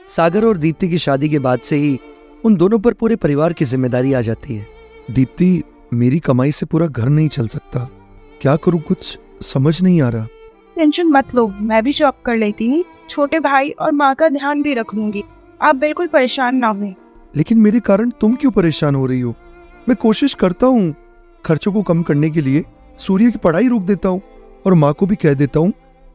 सागर और दीप्ति की शादी के बाद से ही उन दोनों पर पूरे परिवार की जिम्मेदारी आ जाती है। दीप्ति, मेरी कमाई से पूरा घर नहीं चल सकता, क्या करूं कुछ समझ नहीं आ रहा। टेंशन मत लो, मैं भी जॉब कर लेती हूँ, छोटे भाई और माँ का ध्यान भी रख लूंगी। आप बिल्कुल परेशान ना हो। लेकिन मेरे कारण तुम क्यों परेशान हो रही हो? मैं कोशिश करता हूँ खर्चों को कम करने के लिए, सूर्य की पढ़ाई रोक देता हूँ और माँ को भी कह देता हूँ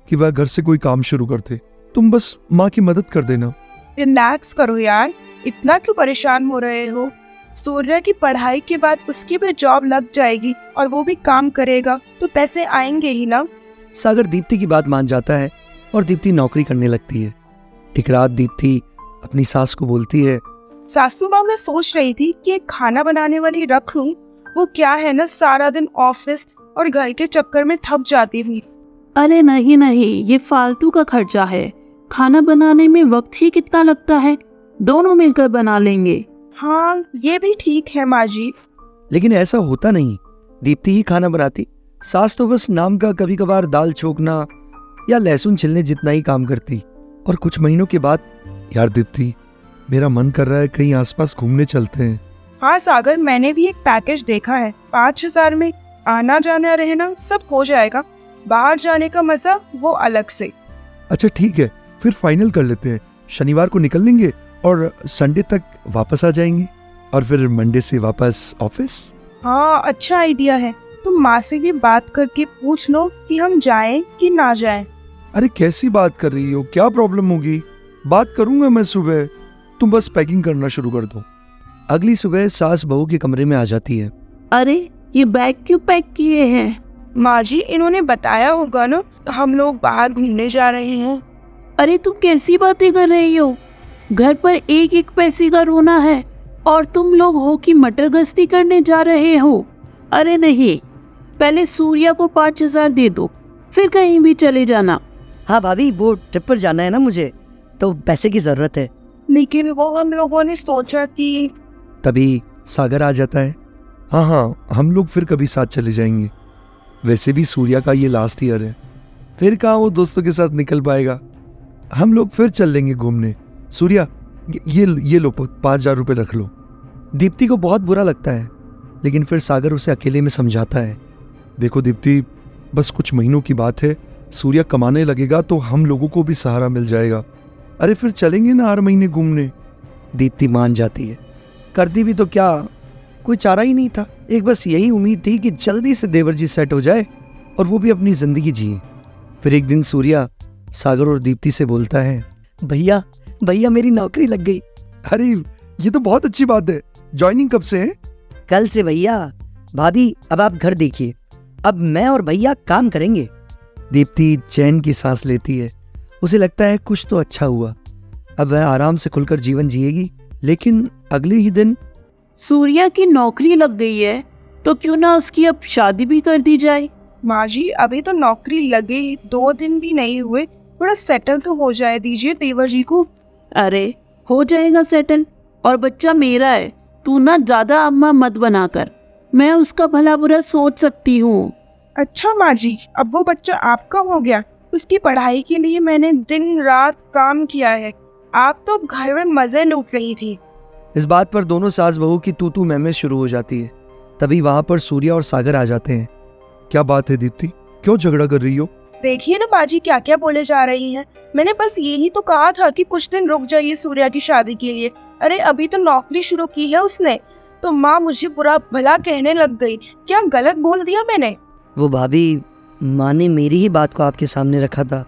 कि वह घर से कोई काम शुरू कर दे। तुम बस माँ की मदद कर देना। रिलैक्स करो यार, इतना क्यों परेशान हो रहे हो? सूर्य की पढ़ाई के बाद उसकी भी जॉब लग जाएगी और वो भी काम करेगा तो पैसे आएंगे ही ना। सागर दीप्ति की बात मान जाता है और दीप्ति नौकरी करने लगती है। एक रात दीप्ति अपनी सास को बोलती है, सासू माँ, मैं सोच रही थी कि एक खाना बनाने वाली रख लूं। वो क्या है ना, सारा दिन ऑफिस और घर के चक्कर में थक जाती हुई। अरे नहीं नहीं, ये फालतू का खर्चा है। खाना बनाने में वक्त ही कितना लगता है, दोनों मिलकर बना लेंगे। हाँ, ये भी ठीक है माँ जी। लेकिन ऐसा होता नहीं। दीप्ति ही खाना बनाती, सास तो बस नाम का कभी कभार दाल छोकना या लहसुन छिलने जितना ही काम करती। और कुछ महीनों के बाद, यार दीप्ति, मेरा मन कर रहा है कहीं आसपास घूमने चलते हैं। हाँ सागर, मैंने भी एक पैकेज देखा है, 5,000 में आना जाना रहना सब हो जाएगा। बाहर जाने का मजा वो अलग से। अच्छा ठीक है, फिर फाइनल कर लेते हैं। शनिवार को निकल लेंगे और संडे तक वापस आ जाएंगे और फिर मंडे से वापस ऑफिस। हाँ, अच्छा आइडिया है। तुम माँ से भी बात करके पूछ लो कि हम जाएं कि ना जाएं। अरे कैसी बात कर रही हो, क्या प्रॉब्लम होगी? बात करूंगा मैं सुबह, तुम बस पैकिंग करना शुरू कर दो। अगली सुबह सास बहू के कमरे में आ जाती है। अरे ये बैग क्यों पैक किए हैं? माँ जी, इन्होंने बताया होगा ना, हम लोग बाहर घूमने जा रहे हैं। अरे तुम कैसी बातें कर रही हो? घर पर एक एक पैसे का रोना है और तुम लोग हो कि मटर गश्ती करने जा रहे हो। अरे नहीं, पहले सूर्या को 5,000 दे दो, फिर कहीं भी चले जाना। हाँ भाभी, वो ट्रिप पर जाना है ना मुझे, तो पैसे की जरूरत है। लेकिन वो हम लोगों ने सोचा कि। तभी सागर आ जाता है। हाँ, हम लोग फिर कभी साथ चले जाएंगे। वैसे भी सूर्या का ये लास्ट ईयर है, फिर कहाँ वो दोस्तों के साथ निकल पाएगा। हम लोग फिर चल लेंगे घूमने। सूर्या, ये लो 5,000 रुपये रख लो। दीप्ति को बहुत बुरा लगता है, लेकिन फिर सागर उसे अकेले में समझाता है। देखो दीप्ति, बस कुछ महीनों की बात है, सूर्या कमाने लगेगा तो हम लोगों को भी सहारा मिल जाएगा। अरे फिर चलेंगे ना हर महीने घूमने। दीप्ति मान जाती है। करती भी तो क्या, कोई चारा ही नहीं था। एक बस यही उम्मीद थी कि जल्दी से देवर जी सेट हो जाए और वो भी अपनी जिंदगी जिए। फिर एक दिन सूर्या सागर और दीप्ति से बोलता है, भैया मेरी नौकरी लग गई। अरे ये तो बहुत अच्छी बात है। ज्वाइनिंग कब से है? कल से भैया। भाभी, अब आप घर देखिए, अब मैं और भैया काम करेंगे। दीप्ति चैन की सांस लेती है। उसे लगता है कुछ तो अच्छा हुआ, अब वह आराम से खुलकर जीवन जिएगी। लेकिन अगले ही दिन सूर्या की नौकरी लग गई है, तो क्यों ना उसकी अब शादी भी कर दी जाए। माँ जी, अभी तो नौकरी लगे 2 दिन भी नहीं हुए, थोड़ा सेटल तो हो जाए दीजिए देवर जी को। अरे हो जाएगा सेटल, और बच्चा मेरा है, तू ना ज्यादा अम्मा मत बनाकर, मैं उसका भला बुरा सोच सकती हूँ। अच्छा माँ जी, अब वो बच्चा आपका हो गया। उसकी पढ़ाई के लिए मैंने दिन रात काम किया है, आप तो घर में मजे लूट रही थी। इस बात पर दोनों सास बहू की तू मैं में शुरू हो जाती है। तभी वहां पर सूर्या और सागर आ जाते हैं। क्या बात है दीप्ति, क्यों झगड़ा कर रही हो? देखिए ना माँ जी, क्या क्या बोले जा रही हैं। मैंने बस यही तो कहा था कि कुछ दिन रुक जाइए सूर्या की शादी के लिए। अरे अभी तो नौकरी शुरू की है उसने, तो माँ मुझे बुरा भला कहने लग गई। क्या गलत बोल दिया मैंने? वो भाभी, माँ ने मेरी ही बात को आपके सामने रखा था।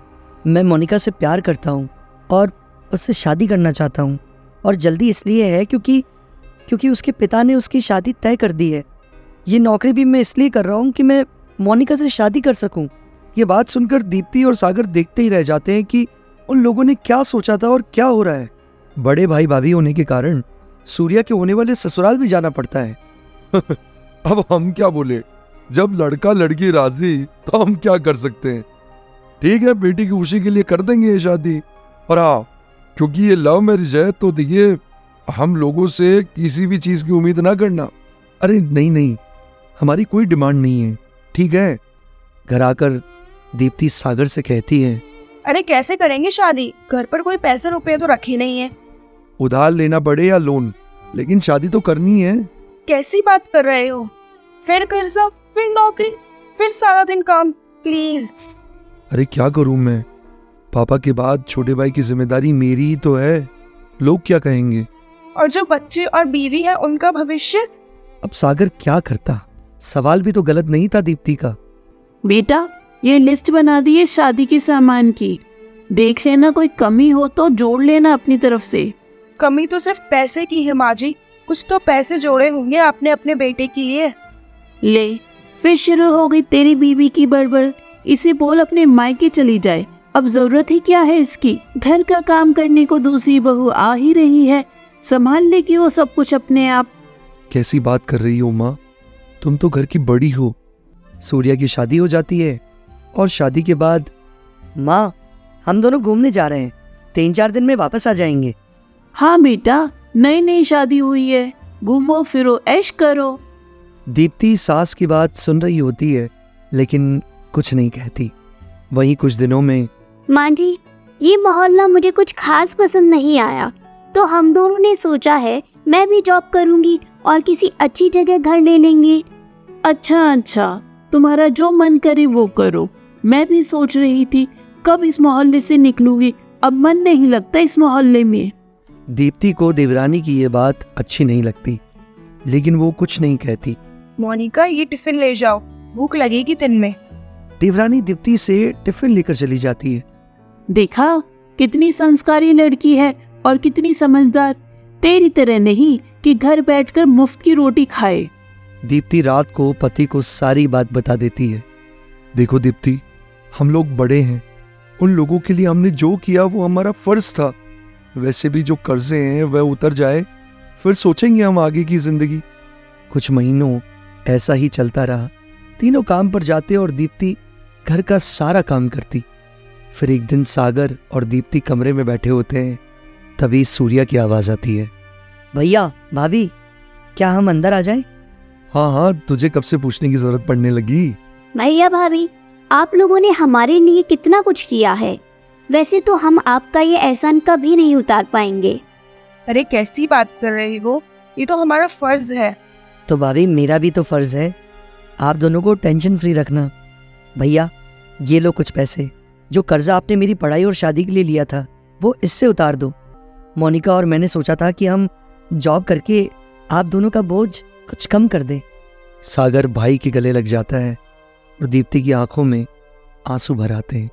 मैं मोनिका से प्यार करता हूँ और उससे शादी करना चाहता हूँ, और जल्दी इसलिए है क्योंकि उसके पिता ने उसकी शादी तय कर दी है। ये नौकरी भी मैं इसलिए कर रहा हूँ कि मैं मोनिका से शादी कर सकूँ। ये बात सुनकर दीप्ति और सागर देखते ही रह जाते हैं कि उन लोगों ने क्या सोचा था और क्या हो रहा है। बड़े भाई भाभी होने के कारण सूर्या के होने वाले ससुराल भी जाना पड़ता है। अब हम क्या बोले, जब लड़का लड़की राजी तो हम क्या कर सकते हैं। ठीक है, बेटी की खुशी के लिए कर देंगे ये शादी। और हाँ, क्योंकि ये लव मैरिज है तो देखिए, हम लोगों से किसी भी चीज की उम्मीद ना करना। अरे नहीं, हमारी कोई डिमांड नहीं है, ठीक है। घर आकर दीप्ति सागर से कहती है, अरे कैसे करेंगे शादी? घर पर कोई पैसे रुपए तो रखे नहीं है। उधार लेना पड़े या लोन, लेकिन शादी तो करनी है। कैसी बात कर रहे हो? फिर कर्जा, फिर नौकरी, फिर सारा दिन काम। प्लीज। अरे क्या करूं मैं? पापा के बाद छोटे भाई की जिम्मेदारी मेरी ही तो है। लोग क्या कहेंगे? और जो बच्चे और बीवी है उनका भविष्य। अब सागर क्या करता? सवाल भी तो गलत नहीं था दीप्ति का। बेटा, ये लिस्ट बना दी है शादी के सामान की। देख लेना, कोई कमी हो तो जोड़ लेना अपनी तरफ से। कमी तो सिर्फ पैसे की है माँ जी। कुछ तो पैसे जोड़े होंगे आपने अपने बेटे के लिए। ले, फिर शुरू हो गई तेरी बीवी की बड़बड़। इसे बोल अपने मायके चली जाए। अब जरूरत ही क्या है इसकी? घर का काम करने को दूसरी बहू आ ही रही है, संभाल लेगी वो सब कुछ अपने आप। कैसी बात कर रही हो माँ? तुम तो घर की बड़ी हो। सूर्या की शादी हो जाती है और शादी के बाद माँ, हम दोनों घूमने जा रहे हैं, 3-4 दिन में वापस आ जाएंगे। हाँ बेटा, नई नई शादी हुई है, घूमो फिरो ऐश करो। दीप्ति सास की बात सुन रही होती है लेकिन कुछ नहीं कहती। वहीं कुछ दिनों में माँ जी, ये मोहल्ला मुझे कुछ खास पसंद नहीं आया, तो हम दोनों ने सोचा है मैं भी जॉब करूँगी और किसी अच्छी जगह घर ले लेंगे। अच्छा, तुम्हारा जो मन करे वो करो। मैं भी सोच रही थी कब इस मोहल्ले से निकलूंगी, अब मन नहीं लगता इस मोहल्ले में। दीप्ति को देवरानी की ये बात अच्छी नहीं लगती, लेकिन वो कुछ नहीं कहती। मोनिका, ये टिफिन ले जाओ, भूख लगेगी दिन में। देवरानी दीप्ति से टिफिन लेकर चली जाती है। देखा कितनी संस्कारी लड़की है और कितनी समझदार। तेरी तरह नहीं कि घर बैठकर मुफ्त की रोटी खाए। दीप्ति रात को पति को सारी बात बता देती है। देखो दीप्ति, हम लोग बड़े हैं। उन लोगों के लिए हमने जो किया वो हमारा फर्ज था। वैसे भी जो कर्जे हैं वह उतर जाए, फिर सोचेंगे हम आगे की जिंदगी। कुछ महीनों ऐसा ही चलता रहा। तीनों काम पर जाते और दीप्ति घर का सारा काम करती। फिर एक दिन सागर और दीप्ति कमरे में बैठे होते हैं, तभी सूर्या की आवाज आती है। भैया, भाभी, क्या हम अंदर आ जाएं? हाँ, तुझे कब से पूछने की जरूरत पड़ने लगी? भैया भाभी, आप लोगों ने हमारे लिए कितना कुछ किया है। वैसे तो हम आपका ये एहसान कभी नहीं उतार पाएंगे। अरे कैसी बात कर रही हो? ये तो हमारा फर्ज है। तो भाभी, मेरा भी तो फर्ज है आप दोनों को टेंशन फ्री रखना। भैया, ये लो कुछ पैसे। जो कर्जा आपने मेरी पढ़ाई और शादी के लिए लिया था वो इससे उतार दो। मोनिका और मैंने सोचा था कि हम जॉब करके आप दोनों का बोझ कुछ कम कर दें। सागर भाई के गले लग जाता है और दीप्ति की आंखों में आंसू भर आते हैं।